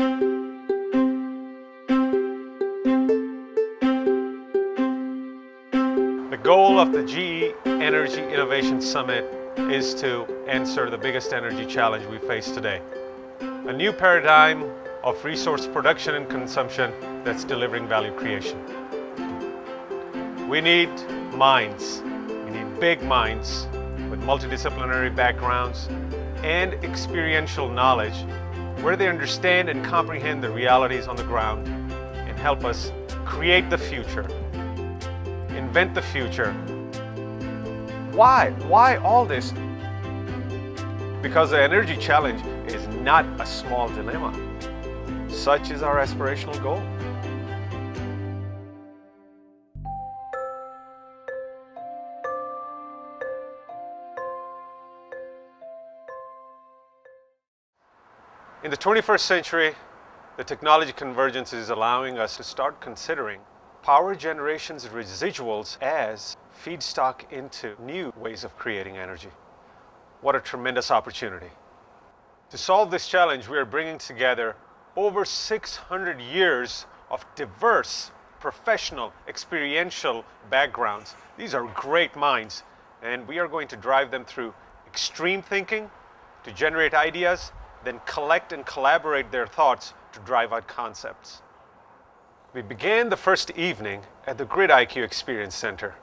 The goal of the GE Energy Innovation Summit is to answer the biggest energy challenge we face today. A new paradigm of resource production and consumption that's delivering value creation. We need minds. We need big minds with multidisciplinary backgrounds and experiential knowledge where they understand and comprehend the realities on the ground and help us create the future, invent the future. Why? Why all this? Because the energy challenge is not a small dilemma. Such is our aspirational goal. In the 21st century, the technology convergence is allowing us to start considering power generation's residuals as feedstock into new ways of creating energy. What a tremendous opportunity. To solve this challenge, we are bringing together over 600 years of diverse, professional, experiential backgrounds. These are great minds, and we are going to drive them through extreme thinking to generate ideas, then collect and collaborate their thoughts to drive out concepts. We began the first evening at the Grid IQ Experience Center.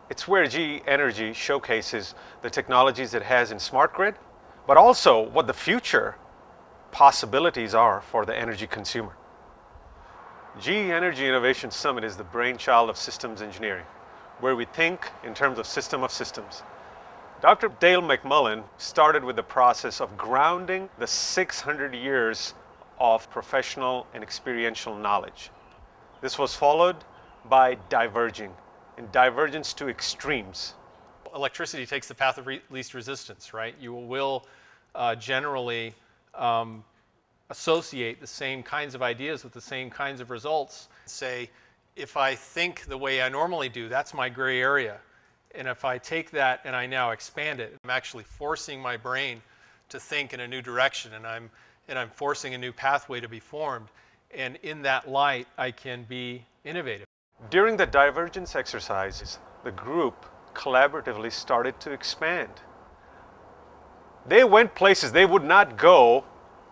It's where GE Energy showcases the technologies it has in smart grid, but also what the future possibilities are for the energy consumer. GE Energy Innovation Summit is the brainchild of systems engineering, where we think in terms of system of systems. Dr. Dale McMullen started with the process of grounding the 600 years of professional and experiential knowledge. This was followed by diverging, and divergence to extremes. Electricity takes the path of least resistance, right? You will generally associate the same kinds of ideas with the same kinds of results. Say, if I think the way I normally do, that's my gray area. And if I take that and I now expand it, I'm actually forcing my brain to think in a new direction, and I'm forcing a new pathway to be formed. And in that light, I can be innovative. During the divergence exercises, the group collaboratively started to expand. They went places they would not go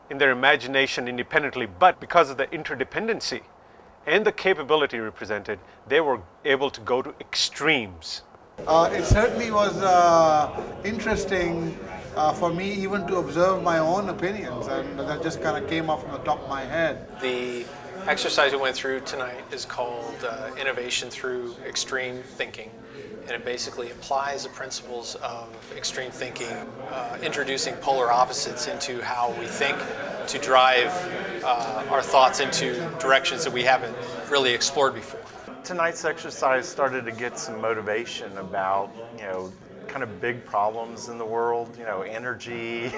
in their imagination independently, but because of the interdependency and the capability represented, they were able to go to extremes. It certainly was interesting for me even to observe my own opinions, and that just kind of came off from the top of my head. The exercise we went through tonight is called Innovation Through Extreme Thinking, and it basically applies the principles of extreme thinking, introducing polar opposites into how we think to drive our thoughts into directions that we haven't really explored before. Tonight's exercise started to get some motivation about, kind of big problems in the world, energy,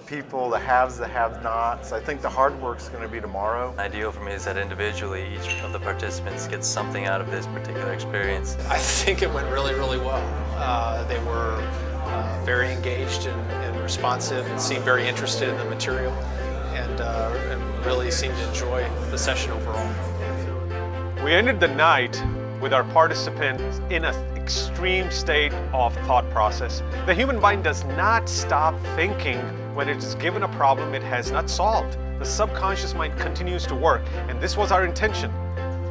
people, the haves, the have-nots. I think the hard work's going to be tomorrow. Ideal for me is that individually each of the participants gets something out of this particular experience. I think it went really, really well. They were very engaged and responsive and seemed very interested in the material and really seemed to enjoy the session overall. We ended the night with our participants in an extreme state of thought process. The human mind does not stop thinking when it is given a problem it has not solved. The subconscious mind continues to work, and this was our intention,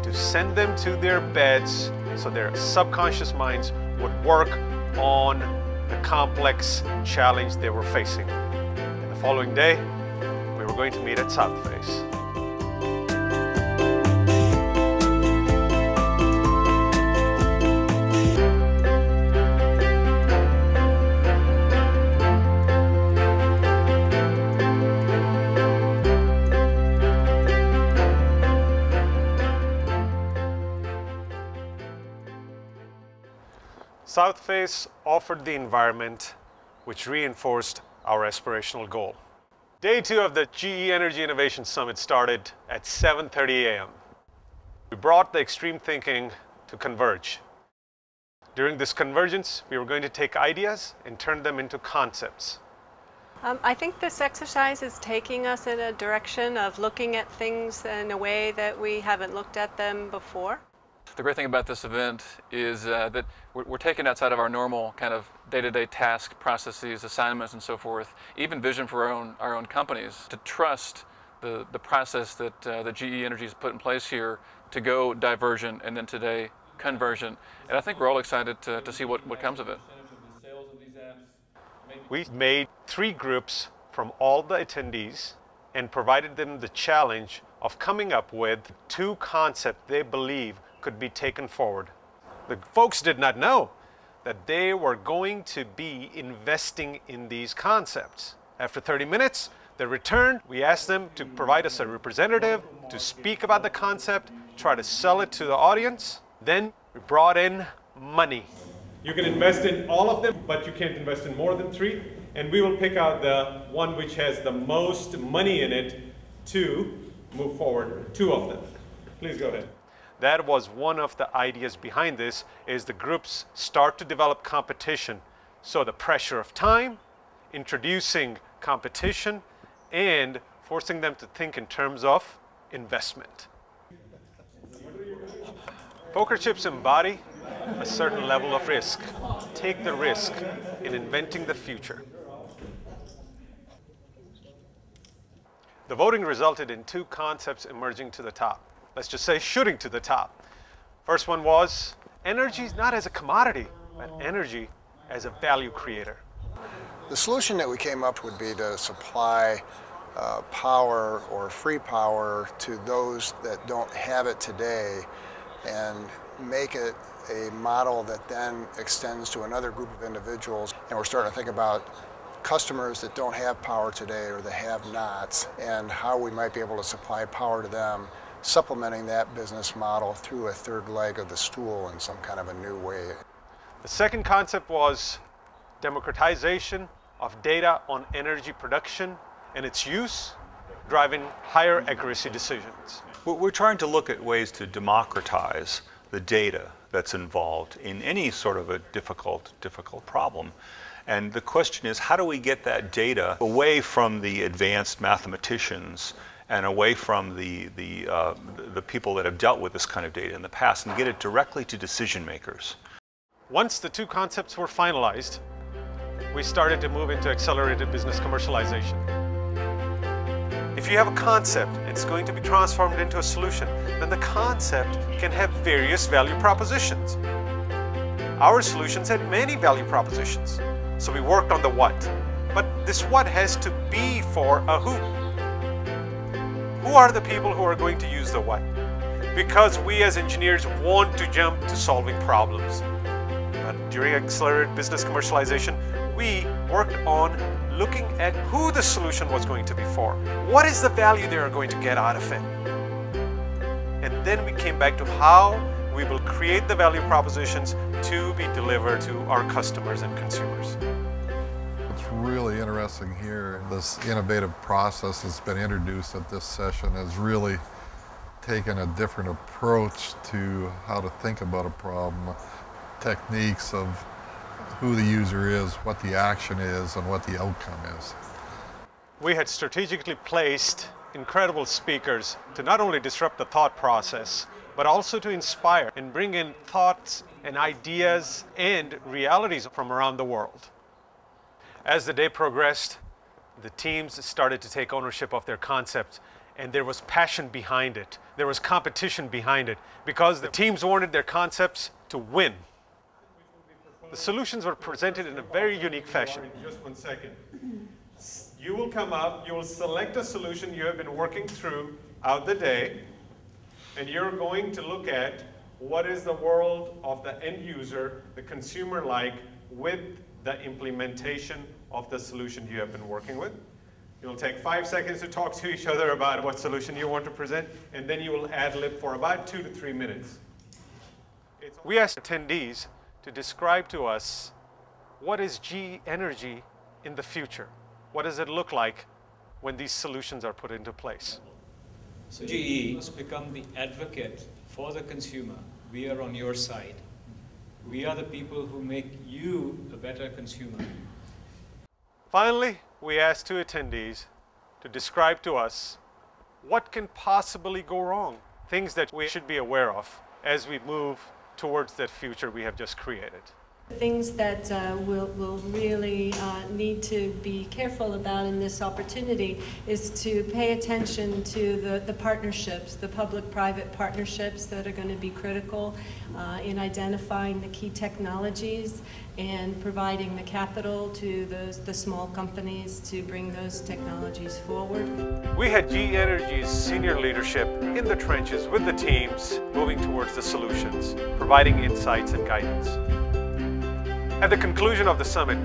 to send them to their beds so their subconscious minds would work on the complex challenge they were facing. And the following day, we were going to meet at South Face. South Face offered the environment which reinforced our aspirational goal. Day 2 of the GE Energy Innovation Summit started at 7:30 a.m. We brought the extreme thinking to converge. During this convergence, we were going to take ideas and turn them into concepts. I think this exercise is taking us in a direction of looking at things in a way that we haven't looked at them before. The great thing about this event is that we're taken outside of our normal kind of day-to-day task processes, assignments, and so forth, even vision for our own companies, to trust the process that GE Energy has put in place here to go diversion and then today conversion. And I think we're all excited to see what comes of it. We made 3 groups from all the attendees and provided them the challenge of coming up with 2 concepts they believe could be taken forward. The folks did not know that they were going to be investing in these concepts. After 30 minutes, they returned. We asked them to provide us a representative to speak about the concept, try to sell it to the audience. Then we brought in money. You can invest in all of them, but you can't invest in more than 3. And we will pick out the one which has the most money in it to move forward 2 of them. Please go ahead. That was one of the ideas behind this, is the groups start to develop competition. So the pressure of time, introducing competition, and forcing them to think in terms of investment. Poker chips embody a certain level of risk. Take the risk in inventing the future. The voting resulted in 2 concepts emerging to the top. Let's just say shooting to the top. First one was energy not as a commodity, but energy as a value creator. The solution that we came up would be to supply power or free power to those that don't have it today and make it a model that then extends to another group of individuals. And we're starting to think about customers that don't have power today or the have-nots and how we might be able to supply power to them, supplementing that business model through a 3rd leg of the stool in some kind of a new way. The second concept was democratization of data on energy production and its use, driving higher accuracy decisions. We're trying to look at ways to democratize the data that's involved in any sort of a difficult problem. And the question is, how do we get that data away from the advanced mathematicians and away from the people that have dealt with this kind of data in the past and get it directly to decision makers? Once the 2 concepts were finalized, we started to move into accelerated business commercialization. If you have a concept and it's going to be transformed into a solution, then the concept can have various value propositions. Our solutions had many value propositions, so we worked on the what. But this what has to be for a who. Who are the people who are going to use the what? Because we as engineers want to jump to solving problems. But during accelerated business commercialization, we worked on looking at who the solution was going to be for. What is the value they are going to get out of it? And then we came back to how we will create the value propositions to be delivered to our customers and consumers. What's really interesting here, this innovative process that's been introduced at this session has really taken a different approach to how to think about a problem, techniques of who the user is, what the action is, and what the outcome is. We had strategically placed incredible speakers to not only disrupt the thought process, but also to inspire and bring in thoughts and ideas and realities from around the world. As the day progressed, the teams started to take ownership of their concepts, and there was passion behind it. There was competition behind it, because the teams wanted their concepts to win. The solutions were presented in a very unique fashion. Just one second. You will come up, you will select a solution you have been working through out the day, and you're going to look at what is the world of the end user, the consumer like, with the implementation of the solution you have been working with. You'll take 5 seconds to talk to each other about what solution you want to present, and then you will ad-lib for about 2 to 3 minutes. We asked attendees to describe to us what is GE Energy in the future. What does it look like when these solutions are put into place? So GE has become the advocate for the consumer. We are on your side. We are the people who make you a better consumer. Finally, we asked 2 attendees to describe to us what can possibly go wrong, things that we should be aware of as we move towards that future we have just created. Things that we'll really need to be careful about in this opportunity is to pay attention to the partnerships, the public-private partnerships that are going to be critical in identifying the key technologies and providing the capital to the small companies to bring those technologies forward. We had GE Energy's senior leadership in the trenches with the teams moving towards the solutions, providing insights and guidance. At the conclusion of the summit,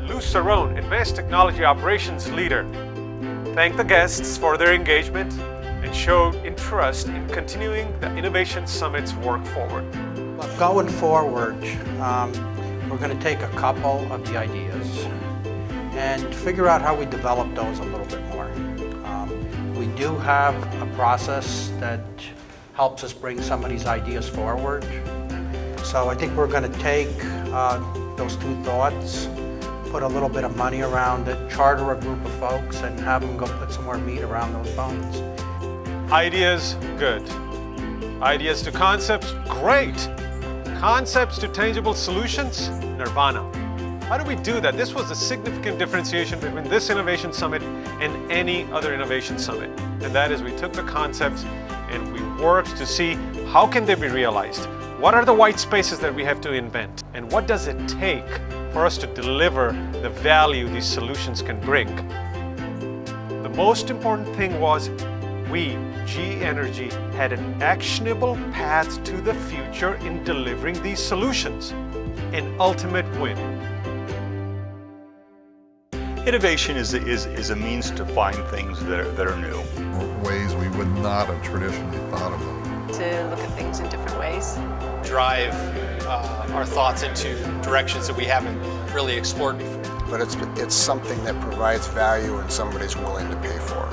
Lou Cerrone, Advanced Technology Operations Leader, thanked the guests for their engagement and showed interest in continuing the Innovation Summit's work forward. Going forward, we're going to take a couple of the ideas and figure out how we develop those a little bit more. We do have a process that helps us bring some of these ideas forward. So I think we're going to take those 2 thoughts, put a little bit of money around it, charter a group of folks, and have them go put some more meat around those bones. Ideas, good. Ideas to concepts, great. Concepts to tangible solutions, nirvana. How do we do that? This was a significant differentiation between this Innovation Summit and any other Innovation Summit. And that is we took the concepts and we worked to see how can they be realized. What are the white spaces that we have to invent? And what does it take for us to deliver the value these solutions can bring? The most important thing was we, GE Energy, had an actionable path to the future in delivering these solutions. An ultimate win. Innovation is a means to find things that are new. Ways we would not have traditionally thought about. To look at things in different ways. Drive our thoughts into directions that we haven't really explored before. But it's something that provides value and somebody's willing to pay for.